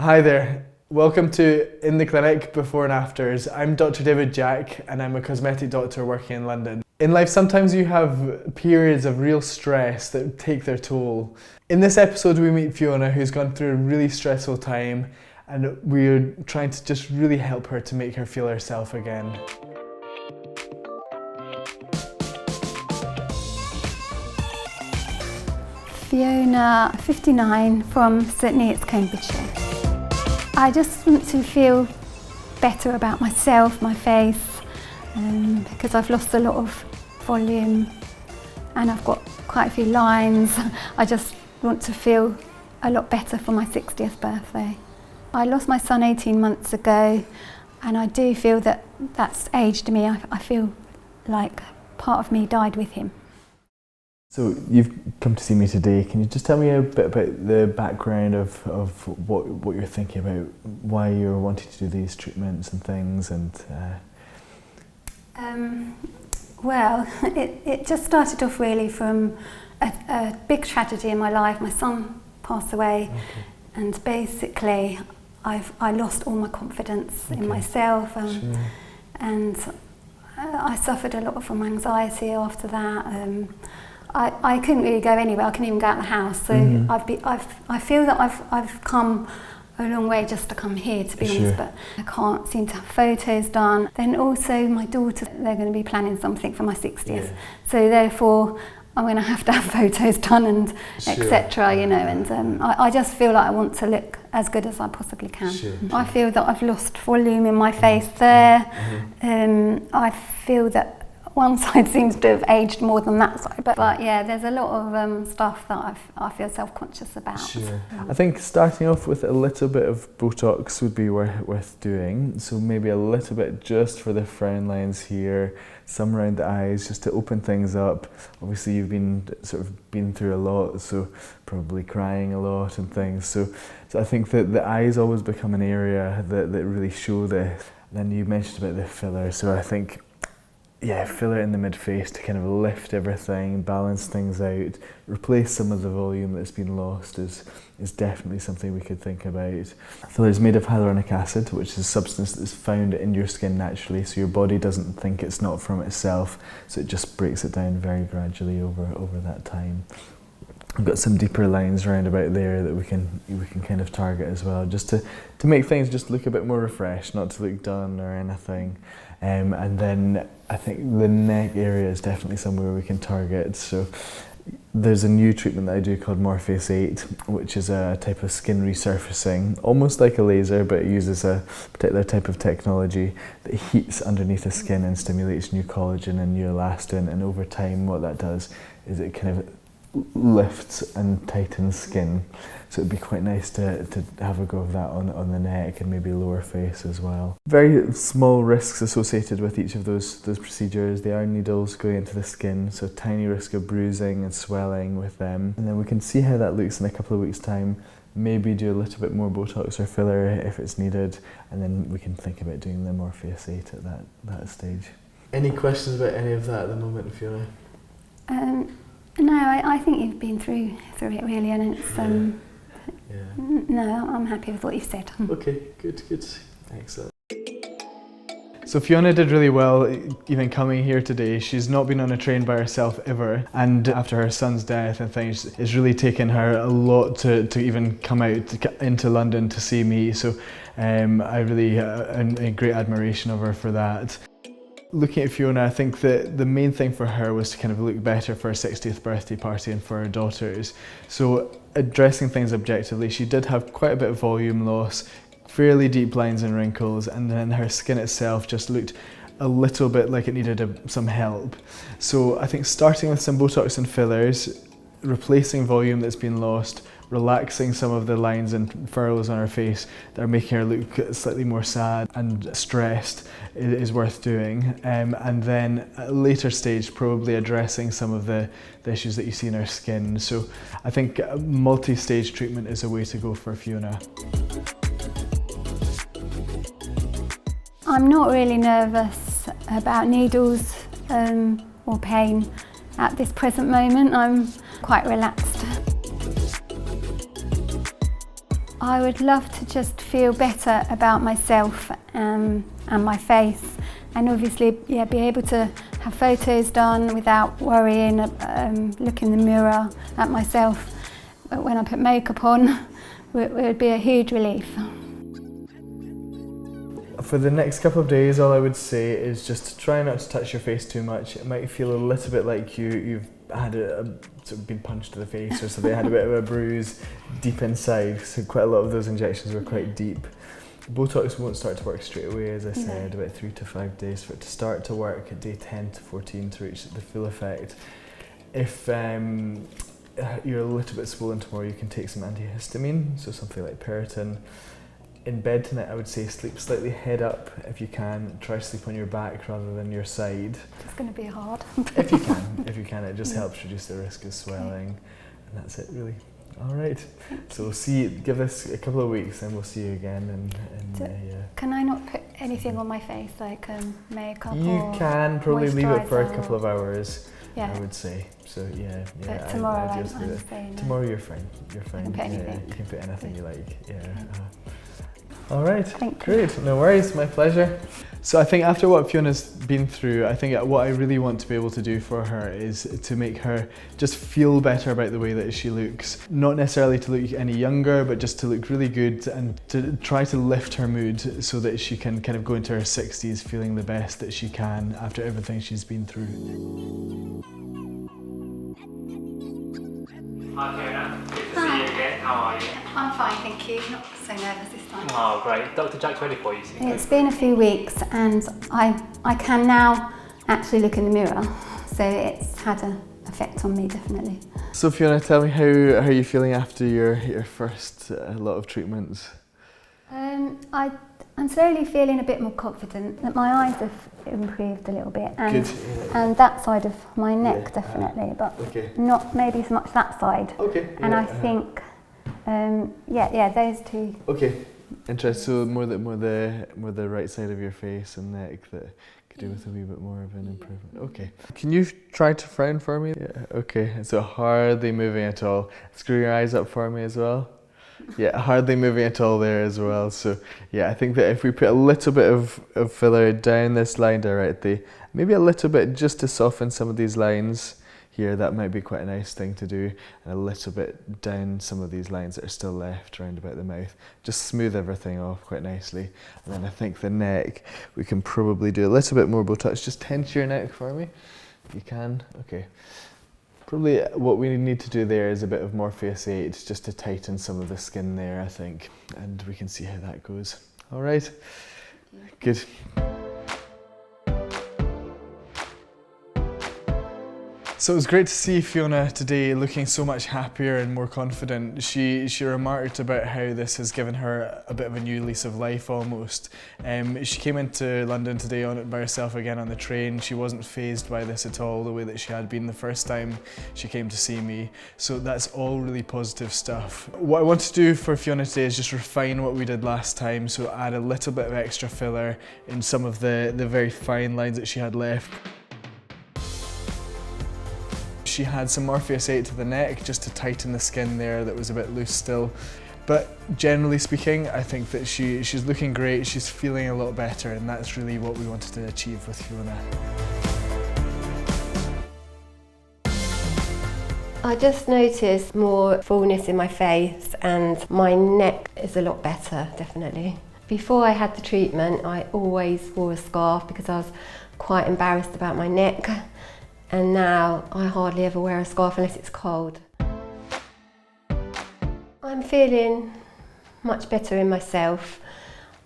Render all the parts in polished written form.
Hi there, welcome to In the Clinic Before and Afters. I'm Dr. David Jack and I'm a cosmetic doctor working in London. In life sometimes you have periods of real stress that take their toll. In this episode we meet Fiona, who's gone through a really stressful time, and we're trying to just really help her to make her feel herself again. Fiona, 59, from St Neots, Cambridgeshire. I just want to feel better about myself, my face, because I've lost a lot of volume and I've got quite a few lines. I just want to feel a lot better for my 60th birthday. I lost my son 18 months ago and I do feel that that's aged me. I feel like part of me died with him. So you've come to see me today. Can you just tell me a bit about the background of what you're thinking about, why you're wanting to do these treatments and things, and Well, it just started off really from a big tragedy in my life. My son passed away, and basically I lost all my confidence in myself, and I suffered a lot from anxiety after that. I couldn't really go anywhere. I couldn't even go out of the house. So I feel that I've come a long way just to come here, to be honest. But I can't seem to have photos done. Then also my daughter, they're going to be planning something for my 60th. So therefore I'm going to have photos done and etc. You know. And I just feel like I want to look as good as I possibly can. I feel that I've lost volume in my face there. I feel that one side seems to have aged more than that side, but yeah, there's a lot of stuff that I feel self-conscious about. I think starting off with a little bit of Botox would be worth doing. So maybe a little bit just for the frown lines here, some around the eyes, just to open things up. Obviously you've been through a lot, so probably crying a lot and things. So I think that the eyes always become an area that really show this. Then you mentioned about the filler, so I think filler in the mid-face to kind of lift everything, balance things out, replace some of the volume that's been lost is definitely something we could think about. Filler is made of hyaluronic acid, which is a substance that's found in your skin naturally, so your body doesn't think it's not from itself, so it just breaks it down very gradually over that time. I've got some deeper lines around about there that we can kind of target as well, just to make things just look a bit more refreshed, not to look done or anything. And then I think the neck area is definitely somewhere we can target. So there's a new treatment that I do called Morpheus8, which is a type of skin resurfacing, almost like a laser, but it uses a particular type of technology that heats underneath the skin and stimulates new collagen and new elastin. And over time, what that does is it kind of lifts and tightens skin. So it'd be quite nice to have a go of that on the neck and maybe lower face as well. Very small risks associated with each of those procedures. They are needles going into the skin, so tiny risk of bruising and swelling with them. And then we can see how that looks in a couple of weeks' time. Maybe do a little bit more Botox or filler if it's needed, and then we can think about doing the Morpheus8 at that stage. Any questions about any of that at the moment, Fiona? No, I think you've been through it really, and it's no, I'm happy with what you've said. Okay, good, excellent. So Fiona did really well even coming here today. She's not been on a train by herself ever, and after her son's death and things, it's really taken her a lot to even come out into London to see me. So I really a great admiration of her for that. Looking at Fiona, I think that the main thing for her was to kind of look better for her 60th birthday party and for her daughters. So addressing things objectively, she did have quite a bit of volume loss, fairly deep lines and wrinkles, and then her skin itself just looked a little bit like it needed some help. So I think starting with some Botox and fillers, replacing volume that's been lost, relaxing some of the lines and furrows on her face that are making her look slightly more sad and stressed is worth doing. And then at a later stage, probably addressing some of the issues that you see in her skin. So I think multi-stage treatment is a way to go for Fiona. I'm not really nervous about needles or pain at this present moment. I'm quite relaxed. I would love to just feel better about myself and my face, and obviously be able to have photos done without worrying, look in the mirror at myself when I put makeup on. It would be a huge relief. For the next couple of days, all I would say is just try not to touch your face too much. It might feel a little bit like you've had sort of been punched to the face or something, had a bit of a bruise deep inside, so quite a lot of those injections were quite deep. Botox won't start to work straight away, as I said, about 3 to 5 days for it to start to work, at day 10 to 14 to reach the full effect. If you're a little bit swollen tomorrow, you can take some antihistamine, so something like Periton. In bed tonight, I would say sleep slightly head up if you can. Try to sleep on your back rather than your side. It's going to be hard. If you can, it just helps reduce the risk of swelling, and that's it really. All right. So we'll see. Give this a couple of weeks, and we'll see you again. Can I not put anything on my face, like makeup? You can probably leave it for a couple of hours. Yeah. I would say. So yeah. But tomorrow I'm saying tomorrow you're fine. You're fine. You can put anything. You can put anything you like. Yeah. All right, great, no worries, my pleasure. So I think after what Fiona's been through, I think what I really want to be able to do for her is to make her just feel better about the way that she looks. Not necessarily to look any younger, but just to look really good and to try to lift her mood so that she can kind of go into her 60s feeling the best that she can after everything she's been through. Hi Fiona, good to see you again. How are you? I'm fine, thank you. Not so nervous this time. Oh great, Dr. Jack's ready for you. It's been a few weeks and I can now actually look in the mirror, so it's had an effect on me definitely. So Fiona, tell me how are you feeling after your first lot of treatments? I'm slowly feeling a bit more confident that my eyes have improved a little bit, and Good. And that side of my neck definitely, but not maybe so much that side. Okay. And I think, those two. Okay. Interesting. So more the right side of your face and neck that could do with a wee bit more of an improvement. Okay. Can you try to frown for me? Yeah. Okay. So hardly moving at all. Screw your eyes up for me as well. Yeah, hardly moving at all there as well. So yeah, I think that if we put a little bit of filler down this line directly, maybe a little bit just to soften some of these lines here, that might be quite a nice thing to do, and a little bit down some of these lines that are still left around about the mouth. Just smooth everything off quite nicely. And then I think the neck, we can probably do a little bit more Botox. Just tense your neck for me. You can? Okay. Probably what we need to do there is a bit of Morpheus8 just to tighten some of the skin there, I think, and we can see how that goes. All right, good. So it was great to see Fiona today looking so much happier and more confident. She remarked about how this has given her a bit of a new lease of life almost. She came into London today by herself again on the train. She wasn't fazed by this at all, the way that she had been the first time she came to see me. So that's all really positive stuff. What I want to do for Fiona today is just refine what we did last time, so add a little bit of extra filler in some of the very fine lines that she had left. She had some Morpheus8 to the neck just to tighten the skin there that was a bit loose still. But generally speaking, I think that she's looking great, she's feeling a lot better, and that's really what we wanted to achieve with Fiona. I just noticed more fullness in my face, and my neck is a lot better, definitely. Before I had the treatment, I always wore a scarf because I was quite embarrassed about my neck. And now I hardly ever wear a scarf unless it's cold. I'm feeling much better in myself.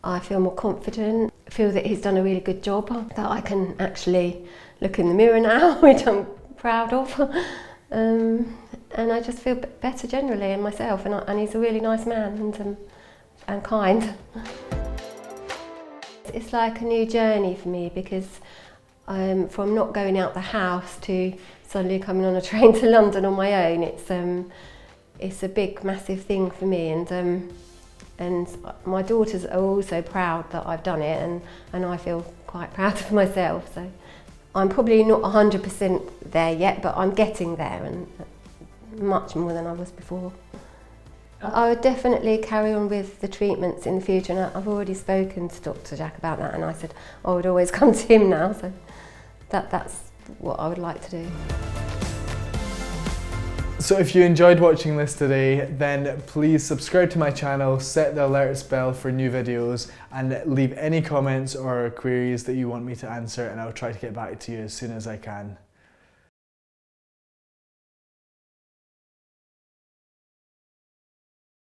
I feel more confident. I feel that he's done a really good job, that I can actually look in the mirror now, which I'm proud of. And I just feel better generally in myself, and he's a really nice man and kind. It's like a new journey for me because from not going out the house to suddenly coming on a train to London on my own, it's a big, massive thing for me, and my daughters are also proud that I've done it, and I feel quite proud of myself. So I'm probably not 100% there yet, but I'm getting there, and much more than I was before. I would definitely carry on with the treatments in the future, and I've already spoken to Dr. Jack about that, and I said I would always come to him now, so that's what I would like to do. So if you enjoyed watching this today, then please subscribe to my channel, set the alerts bell for new videos, and leave any comments or queries that you want me to answer, and I'll try to get back to you as soon as I can.